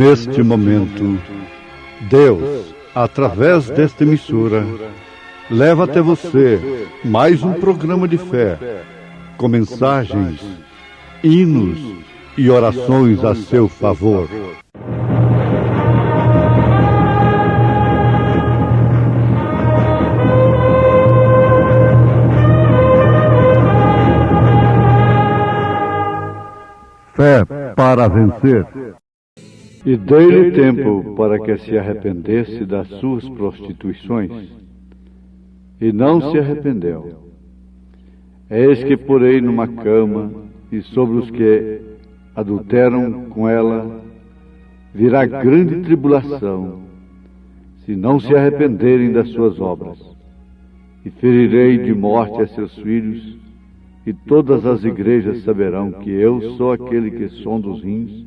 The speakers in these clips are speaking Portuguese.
Neste momento, Deus, através desta emissora, leva até você mais um programa de fé, com mensagens, hinos e orações a seu favor. Fé para vencer. E dei-lhe tempo para que se arrependesse das suas prostituições, e não se arrependeu. Eis que porei numa cama, e sobre os que adulteram com ela virá grande tribulação, se não se arrependerem das suas obras. E ferirei de morte a seus filhos, e todas as igrejas saberão que eu sou aquele que sonda os rins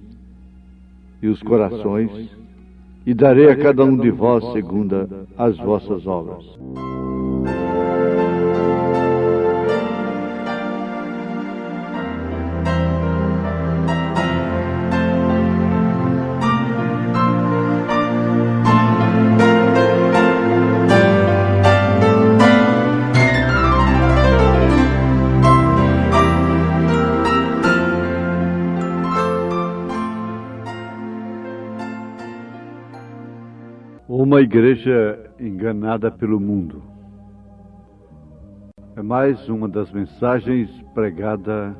e os corações, e darei a cada um de vós segundo as vossas obras. Uma igreja enganada pelo mundo. É mais uma das mensagens pregada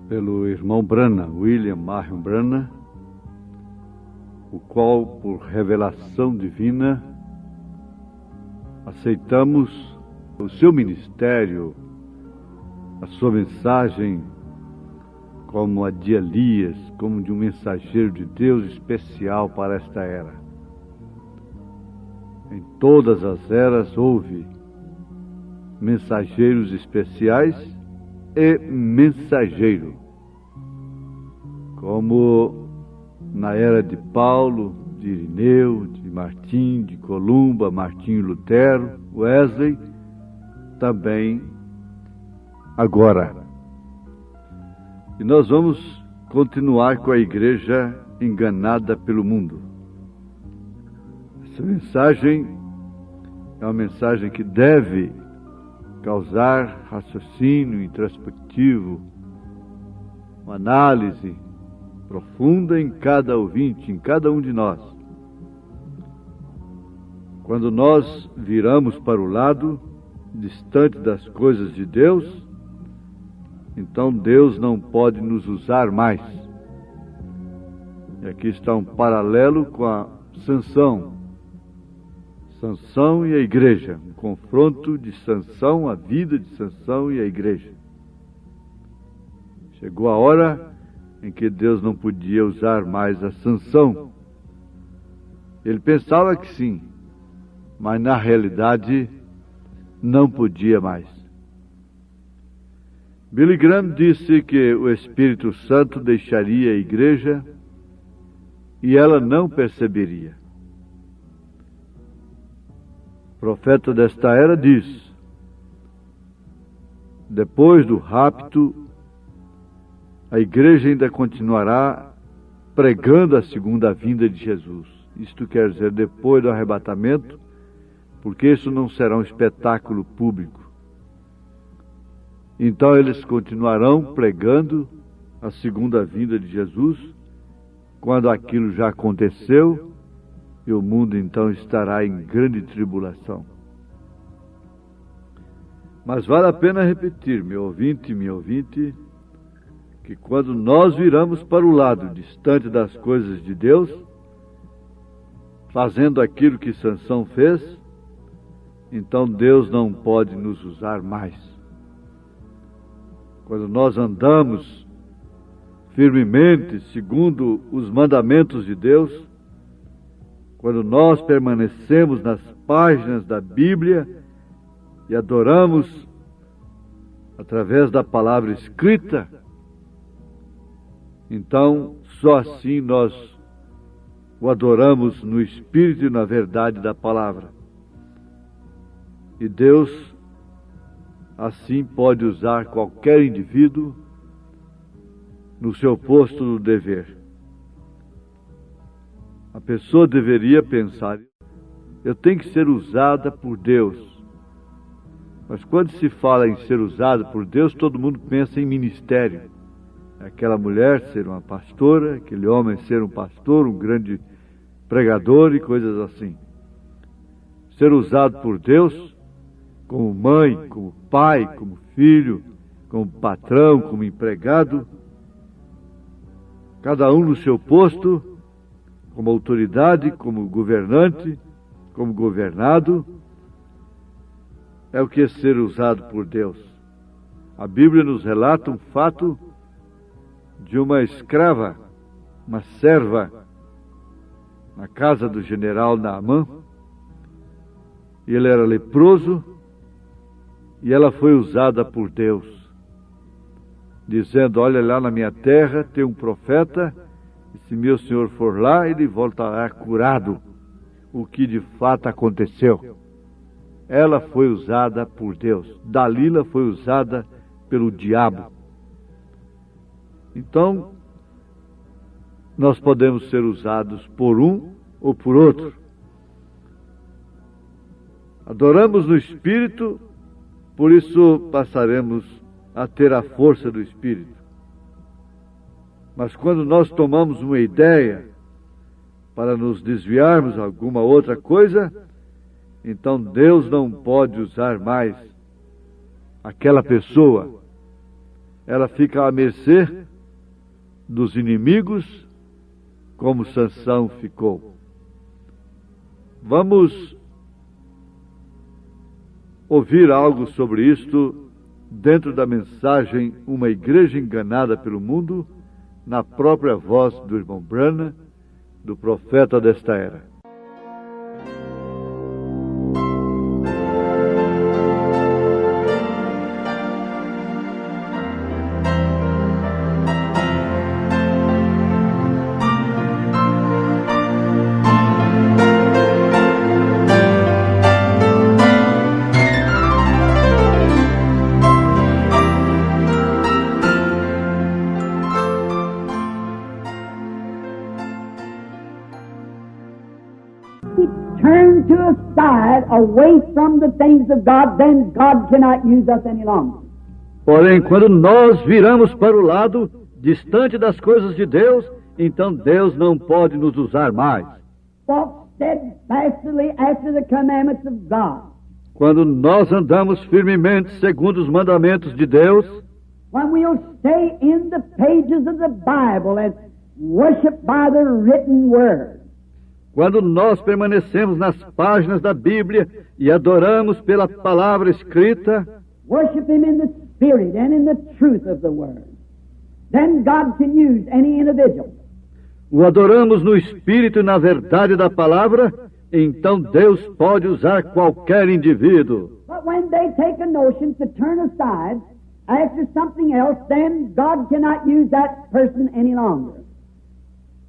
pelo irmão Branham, William Marion Branham, o qual, por revelação divina, aceitamos o seu ministério, a sua mensagem, como a de Elias, como de um mensageiro de Deus especial para esta era. Em todas as eras houve mensageiros especiais e mensageiro, como na era de Paulo, de Irineu, de Martim, de Columba, Martinho Lutero, Wesley, também agora. E nós vamos continuar com a igreja enganada pelo mundo. Essa mensagem é uma mensagem que deve causar raciocínio introspectivo, uma análise profunda em cada ouvinte, em cada um de nós. Quando nós viramos para o lado, distante das coisas de Deus, então Deus não pode nos usar mais. E aqui está um paralelo com a Sansão. Sansão e a igreja. Um confronto de Sansão, a vida de Sansão e a igreja. Chegou a hora em que Deus não podia usar mais a Sansão. Ele pensava que sim, mas na realidade não podia mais. Billy Graham disse que o Espírito Santo deixaria a igreja e ela não perceberia. O profeta desta era diz: depois do rapto, a igreja ainda continuará pregando a segunda vinda de Jesus. Isto quer dizer, depois do arrebatamento, porque isso não será um espetáculo público. Então eles continuarão pregando a segunda vinda de Jesus, quando aquilo já aconteceu, e o mundo então estará em grande tribulação. Mas vale a pena repetir, meu ouvinte, que quando nós viramos para o lado distante das coisas de Deus, fazendo aquilo que Sansão fez, então Deus não pode nos usar mais. Quando nós andamos firmemente segundo os mandamentos de Deus, quando nós permanecemos nas páginas da Bíblia e adoramos através da palavra escrita, então só assim nós o adoramos no Espírito e na verdade da palavra. E Deus assim pode usar qualquer indivíduo no seu posto do dever. A pessoa deveria pensar: eu tenho que ser usada por Deus. Mas quando se fala em ser usado por Deus, todo mundo pensa em ministério. Aquela mulher ser uma pastora, aquele homem ser um pastor, um grande pregador e coisas assim. Ser usado por Deus como mãe, como pai, como filho, como patrão, como empregado, cada um no seu posto, como autoridade, como governante, como governado, é o que é ser usado por Deus. A Bíblia nos relata um fato de uma escrava, uma serva, na casa do general Naamã. Ele era leproso e ela foi usada por Deus, dizendo: olha, lá na minha terra tem um profeta, e se meu senhor for lá, ele voltará curado. O que de fato aconteceu. Ela foi usada por Deus. Dalila foi usada pelo diabo. Então, nós podemos ser usados por um ou por outro. Adoramos no Espírito, por isso passaremos a ter a força do Espírito. Mas quando nós tomamos uma ideia para nos desviarmos a alguma outra coisa, então Deus não pode usar mais aquela pessoa. Ela fica à mercê dos inimigos, como Sansão ficou. Vamos ouvir algo sobre isto dentro da mensagem Uma Igreja Enganada pelo Mundo, na própria voz do irmão Branham, do profeta desta era. Turn to a side away from the things of God, then God cannot use us any longer. Porém, quando nós viramos para o lado, distante das coisas de Deus, então Deus não pode nos usar mais. Walk steadfastly after the commandments of God. Quando nós andamos firmemente segundo os mandamentos de Deus, When we'll stay in the pages of the Bible and worship by the written word. quando nós permanecemos nas páginas da Bíblia e adoramos pela palavra escrita, Worship Him in the Spirit and in the truth of the Word. Then God can use any individual. o adoramos no Espírito e na verdade da palavra, então Deus pode usar qualquer indivíduo. But when they take a notion to turn aside after something else, then God cannot use that person any longer.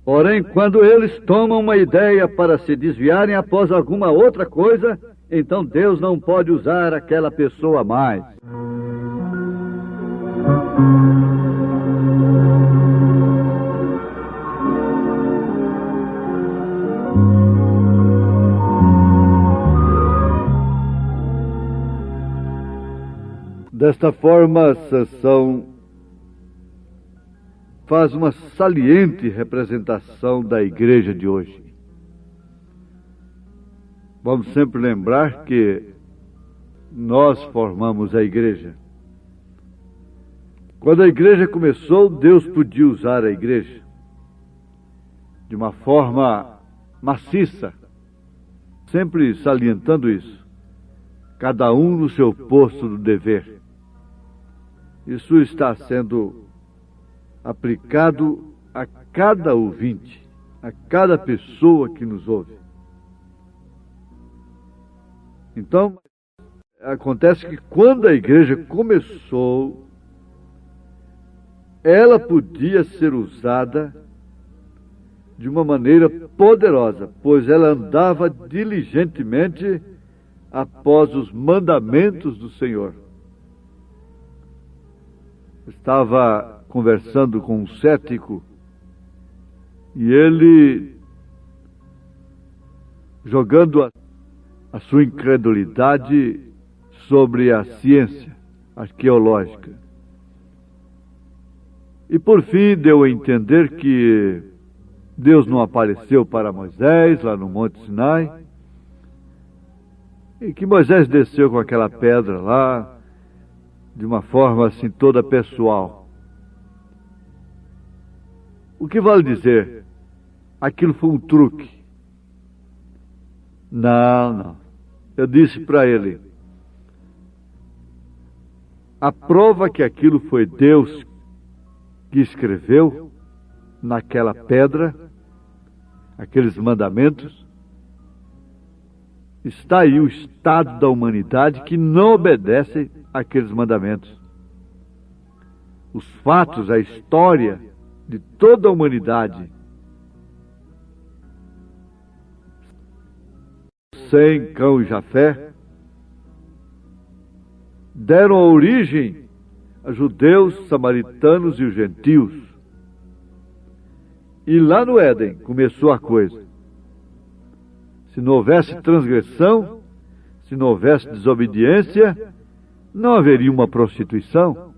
Porém, quando eles tomam uma ideia para se desviarem após alguma outra coisa, então Deus não pode usar aquela pessoa mais. Desta forma, Sansão faz uma saliente representação da igreja de hoje. Vamos sempre lembrar que nós formamos a igreja. Quando a igreja começou, Deus podia usar a igreja de uma forma maciça, sempre salientando isso. Cada um no seu posto do dever. Isso está sendo aplicado a cada ouvinte, a cada pessoa que nos ouve. Então, acontece que quando a igreja começou, ela podia ser usada de uma maneira poderosa, pois ela andava diligentemente após os mandamentos do Senhor. Estava conversando com um cético e ele jogando a sua incredulidade sobre a ciência arqueológica. E por fim deu a entender que Deus não apareceu para Moisés lá no Monte Sinai, e que Moisés desceu com aquela pedra lá de uma forma assim toda pessoal. O que vale dizer? Aquilo foi um truque. Não. Eu disse para ele, a prova que aquilo foi Deus que escreveu naquela pedra, aqueles mandamentos, está aí o estado da humanidade que não obedece àqueles mandamentos. Os fatos, a história de toda a humanidade, Sem, Cão e Jafé, deram origem a judeus, samaritanos e os gentios. E lá no Éden começou a coisa. Se não houvesse transgressão, se não houvesse desobediência, não haveria uma prostituição.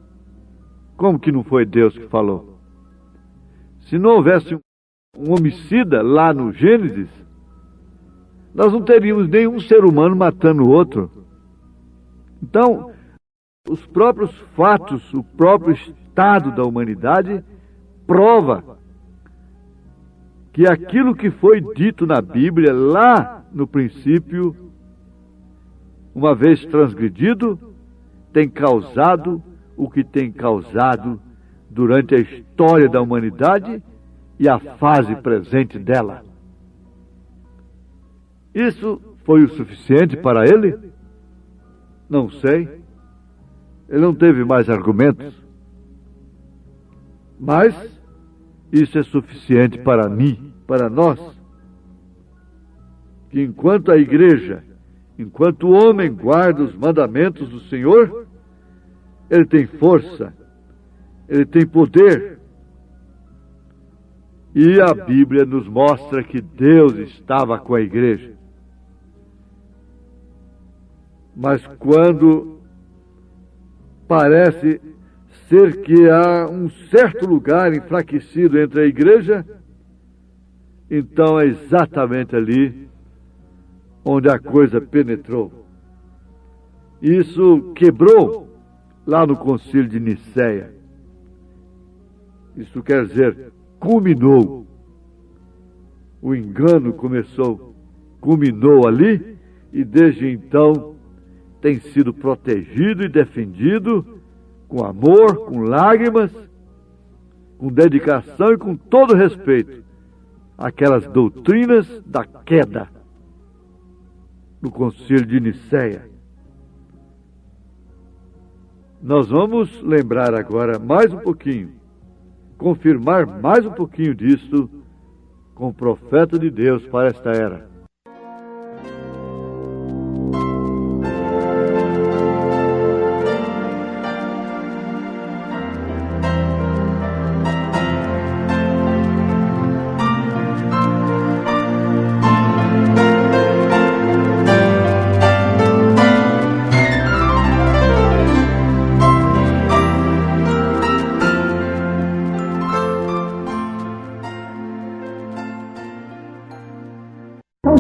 Como que não foi Deus que falou? Se não houvesse um homicida lá no Gênesis, nós não teríamos nenhum ser humano matando o outro. Então, os próprios fatos, o próprio estado da humanidade prova que aquilo que foi dito na Bíblia lá no princípio, uma vez transgredido, tem causado o que tem causado durante a história da humanidade e a fase presente dela. Isso foi o suficiente para ele? Não sei. Ele não teve mais argumentos. Mas isso é suficiente para mim, para nós, que enquanto a igreja, enquanto o homem guarda os mandamentos do Senhor, ele tem força, ele tem poder. E a Bíblia nos mostra que Deus estava com a igreja. Mas quando parece ser que há um certo lugar enfraquecido entre a igreja, então é exatamente ali onde a coisa penetrou. Isso quebrou lá no Concílio de Nicéia. Isso quer dizer, culminou. O engano culminou ali, e desde então tem sido protegido e defendido com amor, com lágrimas, com dedicação e com todo respeito, aquelas doutrinas da queda do Concílio de Nicéia. Nós vamos lembrar agora mais um pouquinho, confirmar mais um pouquinho disso com o profeta de Deus para esta era.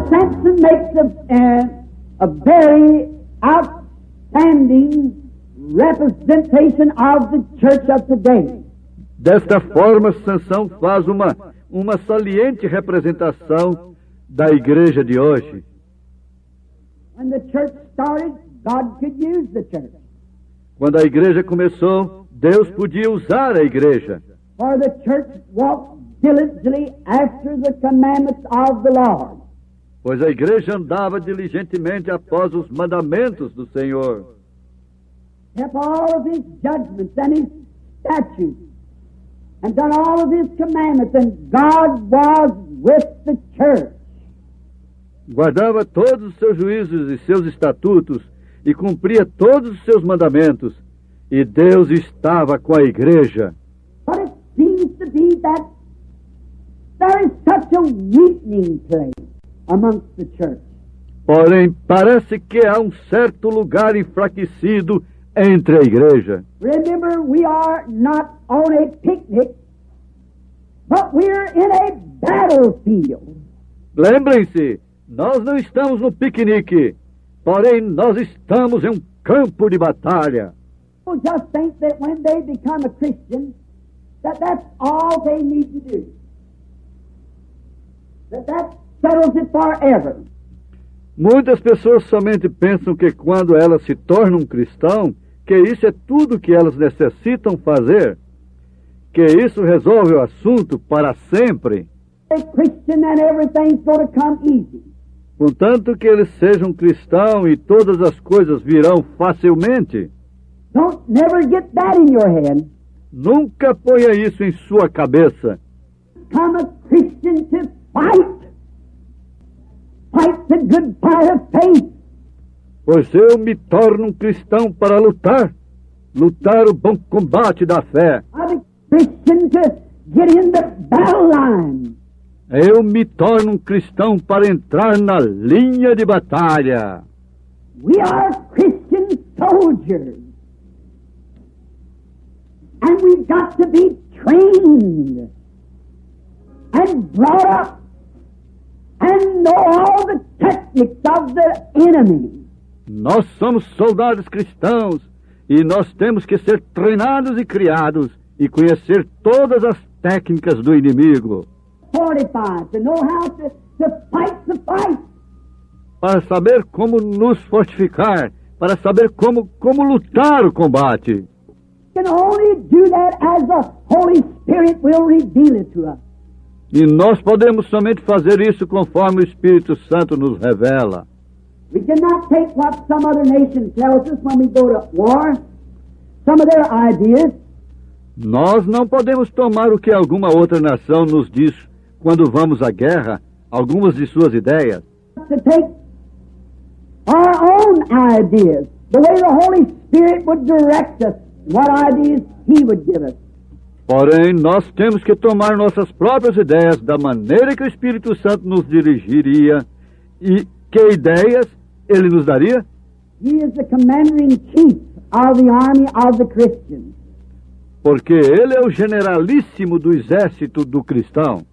Samson makes a very outstanding representation of the church of today. Desta forma, Sansão faz uma saliente representação da igreja de hoje. When the church started, God could use the church. Quando a igreja começou, Deus podia usar a igreja. For the church walked diligently after the commandments of the Lord. Pois a igreja andava diligentemente após os mandamentos do Senhor. Kept all of His judgments and His statutes, and done all of His commandments, and God was with the church. Guardava todos os seus juízos e seus estatutos, e cumpria todos os seus mandamentos, e Deus estava com a igreja. But it seems to be that there is such a weakening place. amongst the church. Porém, parece que há um certo lugar enfraquecido entre a igreja. Remember, we are not on a picnic, but we're in a battlefield. Lembrem-se, nós não estamos no piquenique, porém nós estamos em um campo de batalha. People just think that when they become a Christian, that's all they need to do. That settles it forever. Muitas pessoas somente pensam que quando elas se tornam cristão, que isso é tudo que elas necessitam fazer, que isso resolve o assunto para sempre. A Christian and everything's going to come easy. Contanto que eles sejam cristãos e todas as coisas virão facilmente. Don't never get that in your head. Nunca ponha isso em sua cabeça. Become a Christian to fight. Fight the good fight of faith. Pois eu me torno um cristão para lutar o bom combate da fé. I'm a Christian to get in the battle line. Eu me torno um cristão para entrar na linha de batalha. We are Christian soldiers. And we've got to be trained and brought up and know all the techniques of the enemy. Nós somos soldados cristãos e nós temos que ser treinados e criados e conhecer todas as técnicas do inimigo. Fortified, to know how to fight the fight. Para saber como nos fortificar, para saber como lutar o combate. We can only do that as the Holy Spirit will reveal it to us. E nós podemos somente fazer isso conforme o Espírito Santo nos revela. We cannot take what some other nation tells us when we go to war, some of their ideas. Nós não podemos tomar o que alguma outra nação nos diz quando vamos à guerra, algumas de suas ideias. To take our own ideas, the way the Holy Spirit would direct us, what ideas He would give us. Porém, nós temos que tomar nossas próprias ideias da maneira que o Espírito Santo nos dirigiria e que ideias Ele nos daria. He is the commander-in-chief of the army of the Christians. Porque Ele é o generalíssimo do exército do cristão.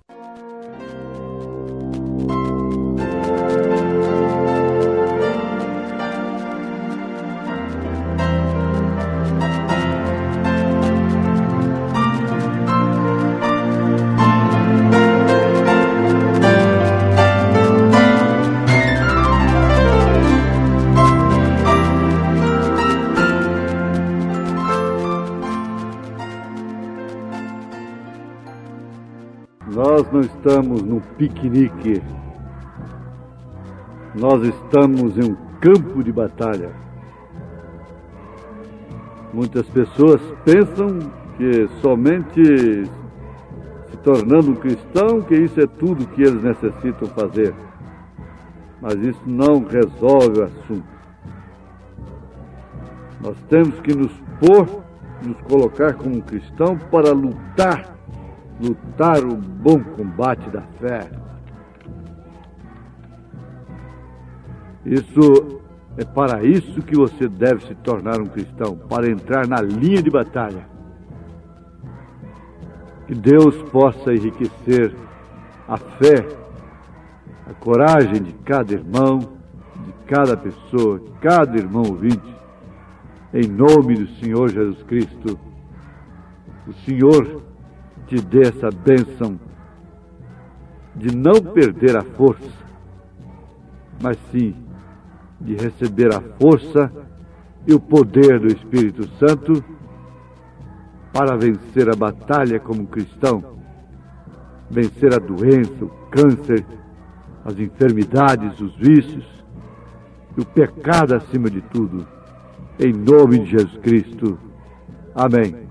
Nós não estamos num piquenique. Nós estamos em um campo de batalha. Muitas pessoas pensam que somente se tornando um cristão, que isso é tudo que eles necessitam fazer. Mas isso não resolve o assunto. Nós temos que nos colocar como um cristão para lutar o bom combate da fé. Isso é para isso que você deve se tornar um cristão, para entrar na linha de batalha. Que Deus possa enriquecer a fé, a coragem de cada irmão, de cada pessoa, cada irmão ouvinte, em nome do Senhor Jesus Cristo. O Senhor te dê essa bênção de não perder a força, mas sim de receber a força e o poder do Espírito Santo para vencer a batalha como cristão, vencer a doença, o câncer, as enfermidades, os vícios e o pecado acima de tudo, em nome de Jesus Cristo. Amém.